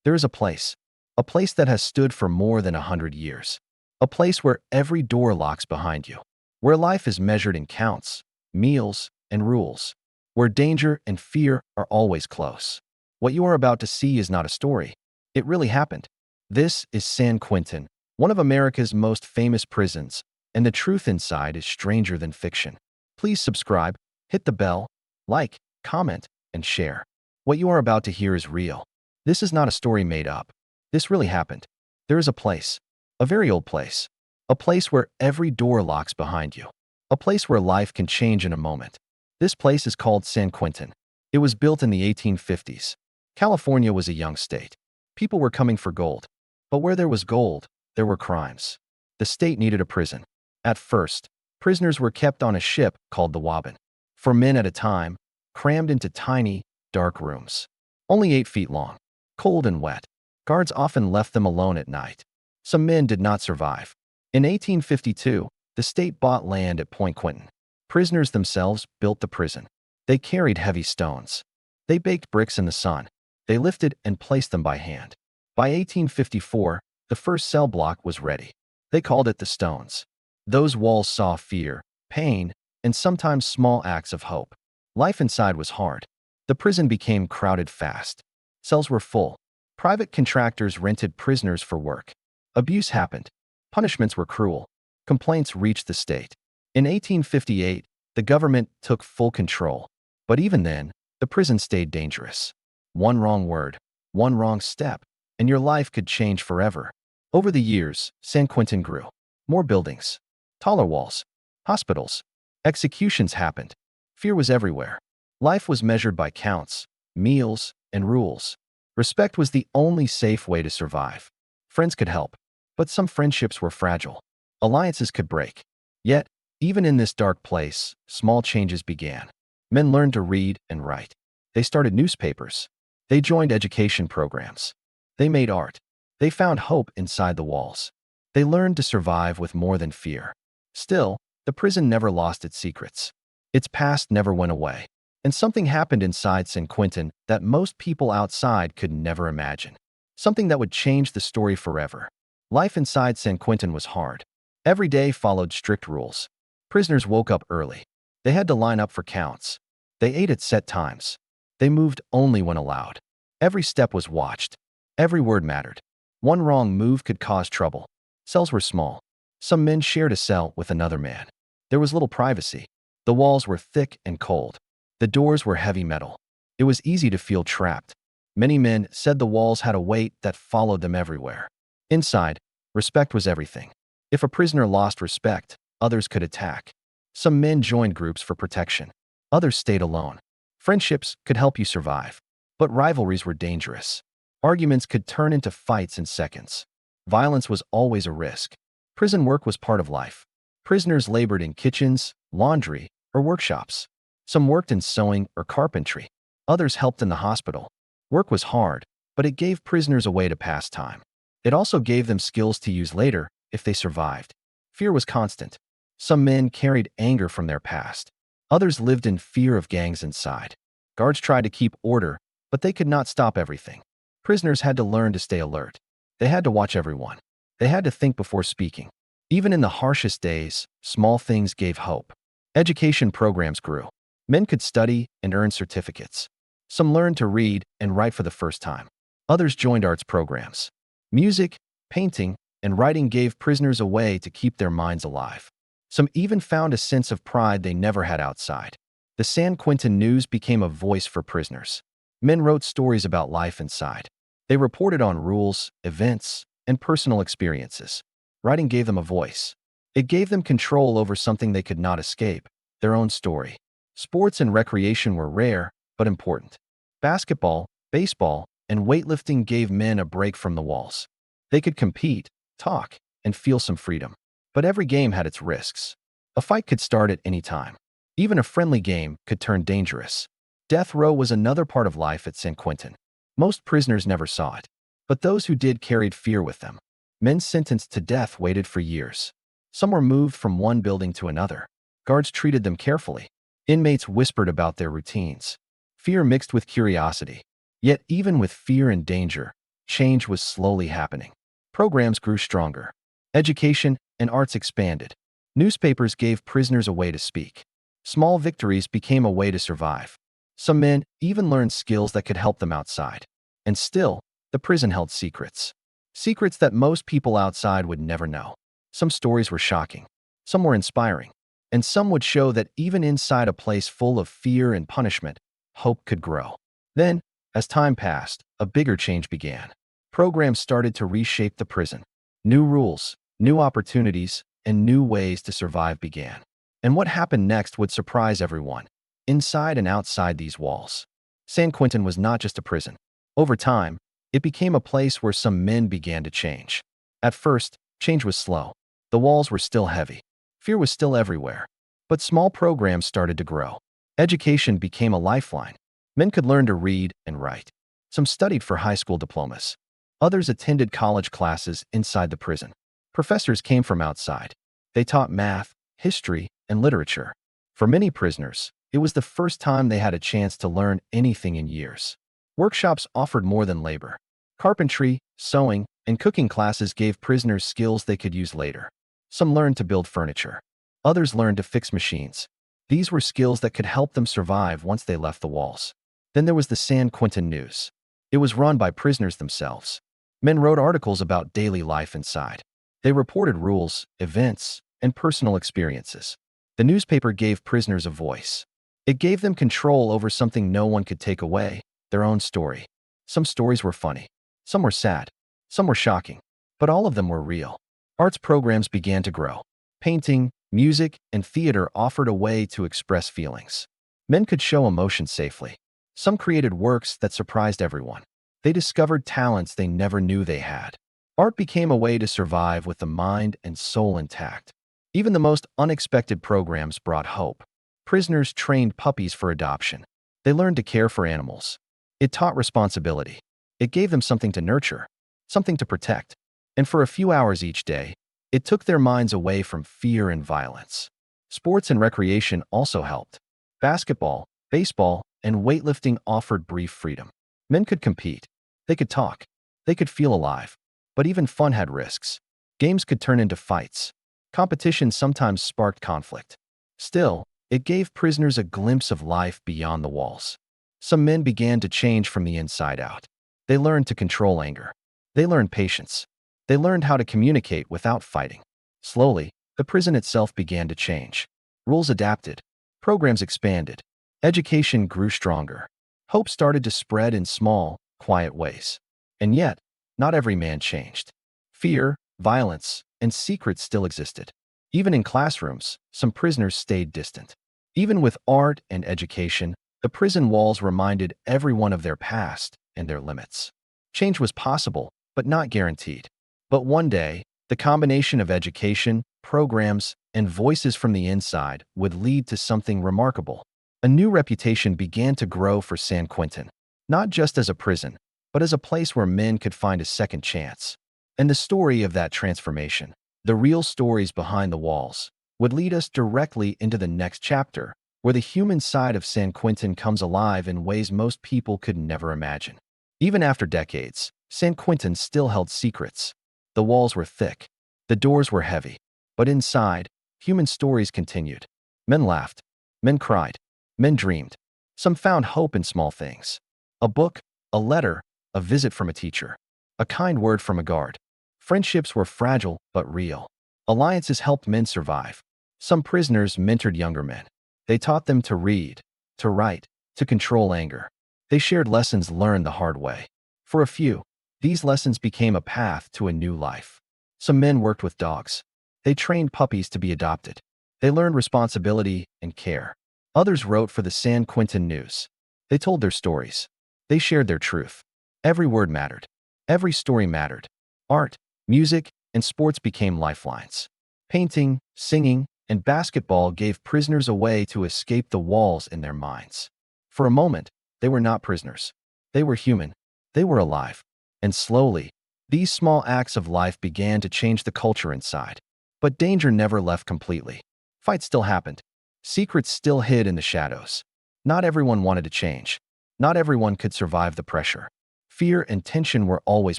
There is a place that has stood for more than 100 years, a place where every door locks behind you, where life is measured in counts, meals, and rules, where danger and fear are always close. What you are about to see is not a story. It really happened. This is San Quentin, one of America's most famous prisons, and the truth inside is stranger than fiction. Please subscribe, hit the bell, like, comment, and share. What you are about to hear is real. This is not a story made up. This really happened. There is a very old place, a place where every door locks behind you, a place where life can change in a moment. This place is called San Quentin. It was built in the 1850s. California was a young state. People were coming for gold. But where there was gold, there were crimes. The state needed a prison. At first, prisoners were kept on a ship called the Wobbin, 4 men at a time, crammed into tiny, dark rooms, only 8 feet long, cold and wet. Guards often left them alone at night. Some men did not survive. In 1852, the state bought land at Point Quentin. Prisoners themselves built the prison. They carried heavy stones. They baked bricks in the sun. They lifted and placed them by hand. By 1854, the first cell block was ready. They called it the Stones. Those walls saw fear, pain, and sometimes small acts of hope. Life inside was hard. The prison became crowded fast. Cells were full. Private contractors rented prisoners for work. Abuse happened. Punishments were cruel. Complaints reached the state. In 1858, the government took full control. But even then, the prison stayed dangerous. One wrong word, one wrong step, and your life could change forever. Over the years, San Quentin grew. More buildings, taller walls, hospitals, executions happened. Fear was everywhere. Life was measured by counts, meals, and rules. Respect was the only safe way to survive. Friends could help, but some friendships were fragile. Alliances could break. Yet, even in this dark place, small changes began. Men learned to read and write. They started newspapers. They joined education programs. They made art. They found hope inside the walls. They learned to survive with more than fear. Still, the prison never lost its secrets. Its past never went away. And something happened inside San Quentin that most people outside could never imagine. Something that would change the story forever. Life inside San Quentin was hard. Every day followed strict rules. Prisoners woke up early. They had to line up for counts. They ate at set times. They moved only when allowed. Every step was watched. Every word mattered. One wrong move could cause trouble. Cells were small. Some men shared a cell with another man. There was little privacy. The walls were thick and cold. The doors were heavy metal. It was easy to feel trapped. Many men said the walls had a weight that followed them everywhere. Inside, respect was everything. If a prisoner lost respect, others could attack. Some men joined groups for protection. Others stayed alone. Friendships could help you survive. But rivalries were dangerous. Arguments could turn into fights in seconds. Violence was always a risk. Prison work was part of life. Prisoners labored in kitchens, laundry, or workshops. Some worked in sewing or carpentry. Others helped in the hospital. Work was hard, but it gave prisoners a way to pass time. It also gave them skills to use later if they survived. Fear was constant. Some men carried anger from their past. Others lived in fear of gangs inside. Guards tried to keep order, but they could not stop everything. Prisoners had to learn to stay alert. They had to watch everyone. They had to think before speaking. Even in the harshest days, small things gave hope. Education programs grew. Men could study and earn certificates. Some learned to read and write for the first time. Others joined arts programs. Music, painting, and writing gave prisoners a way to keep their minds alive. Some even found a sense of pride they never had outside. The San Quentin News became a voice for prisoners. Men wrote stories about life inside. They reported on rules, events, and personal experiences. Writing gave them a voice. It gave them control over something they could not escape, their own story. Sports and recreation were rare, but important. Basketball, baseball, and weightlifting gave men a break from the walls. They could compete, talk, and feel some freedom. But every game had its risks. A fight could start at any time. Even a friendly game could turn dangerous. Death row was another part of life at San Quentin. Most prisoners never saw it, but those who did carried fear with them. Men sentenced to death waited for years. Some were moved from one building to another. Guards treated them carefully. Inmates whispered about their routines. Fear mixed with curiosity. Yet even with fear and danger, change was slowly happening. Programs grew stronger. Education and arts expanded. Newspapers gave prisoners a way to speak. Small victories became a way to survive. Some men even learned skills that could help them outside. And still, the prison held secrets. Secrets that most people outside would never know. Some stories were shocking. Some were inspiring. And some would show that even inside a place full of fear and punishment, hope could grow. Then, as time passed, a bigger change began. Programs started to reshape the prison. New rules, new opportunities, and new ways to survive began. And what happened next would surprise everyone, inside and outside these walls. San Quentin was not just a prison. Over time, it became a place where some men began to change. At first, change was slow. The walls were still heavy. Fear was still everywhere. But small programs started to grow. Education became a lifeline. Men could learn to read and write. Some studied for high school diplomas. Others attended college classes inside the prison. Professors came from outside. They taught math, history, and literature. For many prisoners, it was the first time they had a chance to learn anything in years. Workshops offered more than labor. Carpentry, sewing, and cooking classes gave prisoners skills they could use later. Some learned to build furniture. Others learned to fix machines. These were skills that could help them survive once they left the walls. Then there was the San Quentin News. It was run by prisoners themselves. Men wrote articles about daily life inside. They reported rules, events, and personal experiences. The newspaper gave prisoners a voice. It gave them control over something no one could take away, their own story. Some stories were funny. Some were sad. Some were shocking. But all of them were real. Arts programs began to grow. Painting, music, and theater offered a way to express feelings. Men could show emotion safely. Some created works that surprised everyone. They discovered talents they never knew they had. Art became a way to survive with the mind and soul intact. Even the most unexpected programs brought hope. Prisoners trained puppies for adoption. They learned to care for animals. It taught responsibility. It gave them something to nurture, something to protect. And for a few hours each day, it took their minds away from fear and violence. Sports and recreation also helped. Basketball, baseball, and weightlifting offered brief freedom. Men could compete. They could talk. They could feel alive. But even fun had risks. Games could turn into fights. Competition sometimes sparked conflict. Still, it gave prisoners a glimpse of life beyond the walls. Some men began to change from the inside out. They learned to control anger. They learned patience. They learned how to communicate without fighting. Slowly, the prison itself began to change. Rules adapted. Programs expanded. Education grew stronger. Hope started to spread in small, quiet ways. And yet, not every man changed. Fear, violence, and secrets still existed. Even in classrooms, some prisoners stayed distant. Even with art and education, the prison walls reminded everyone of their past and their limits. Change was possible, but not guaranteed. But one day, the combination of education, programs, and voices from the inside would lead to something remarkable. A new reputation began to grow for San Quentin, not just as a prison, but as a place where men could find a second chance. And the story of that transformation, the real stories behind the walls, would lead us directly into the next chapter, where the human side of San Quentin comes alive in ways most people could never imagine. Even after decades, San Quentin still held secrets. The walls were thick. The doors were heavy. But inside, human stories continued. Men laughed. Men cried. Men dreamed. Some found hope in small things. A book, a letter, a visit from a teacher, a kind word from a guard. Friendships were fragile but real. Alliances helped men survive. Some prisoners mentored younger men. They taught them to read, to write, to control anger. They shared lessons learned the hard way. For a few, these lessons became a path to a new life. Some men worked with dogs. They trained puppies to be adopted. They learned responsibility and care. Others wrote for the San Quentin News. They told their stories. They shared their truth. Every word mattered. Every story mattered. Art, music, and sports became lifelines. Painting, singing, and basketball gave prisoners a way to escape the walls in their minds. For a moment, they were not prisoners. They were human. They were alive. And slowly, these small acts of life began to change the culture inside. But danger never left completely. Fights still happened. Secrets still hid in the shadows. Not everyone wanted to change. Not everyone could survive the pressure. Fear and tension were always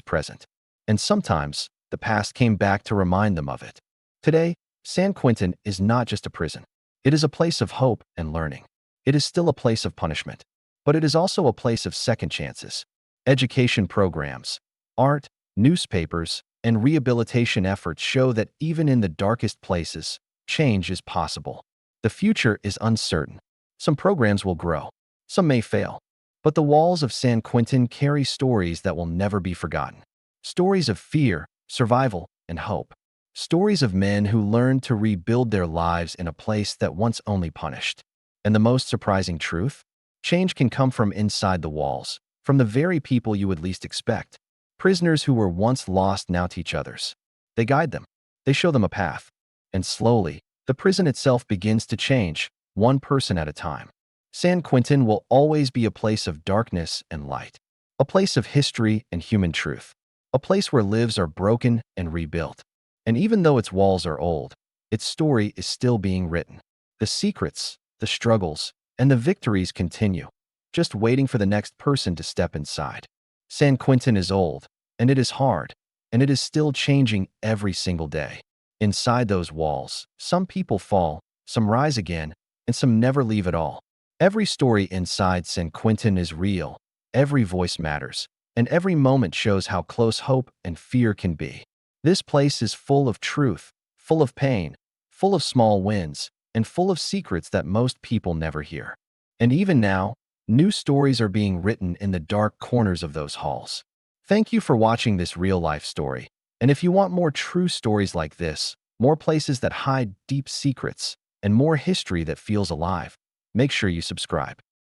present, and sometimes the past came back to remind them of it. Today, San Quentin is not just a prison. It is a place of hope and learning. It is still a place of punishment, but it is also a place of second chances. Education programs, art, newspapers, and rehabilitation efforts show that even in the darkest places, change is possible. The future is uncertain. Some programs will grow, some may fail, but the walls of San Quentin carry stories that will never be forgotten. Stories of fear, survival, and hope. Stories of men who learned to rebuild their lives in a place that once only punished. And the most surprising truth? Change can come from inside the walls, from the very people you would least expect. Prisoners who were once lost now teach others. They guide them. They show them a path. And slowly, the prison itself begins to change, one person at a time. San Quentin will always be a place of darkness and light. A place of history and human truth. A place where lives are broken and rebuilt. And even though its walls are old, its story is still being written. The secrets, the struggles, and the victories continue, just waiting for the next person to step inside. San Quentin is old, and it is hard, and it is still changing every single day. Inside those walls, some people fall, some rise again, and some never leave at all. Every story inside San Quentin is real, every voice matters, and every moment shows how close hope and fear can be. This place is full of truth, full of pain, full of small wins, and full of secrets that most people never hear. And even now, new stories are being written in the dark corners of those halls. Thank you for watching this real-life story. And if you want more true stories like this, more places that hide deep secrets, and more history that feels alive, make sure you subscribe.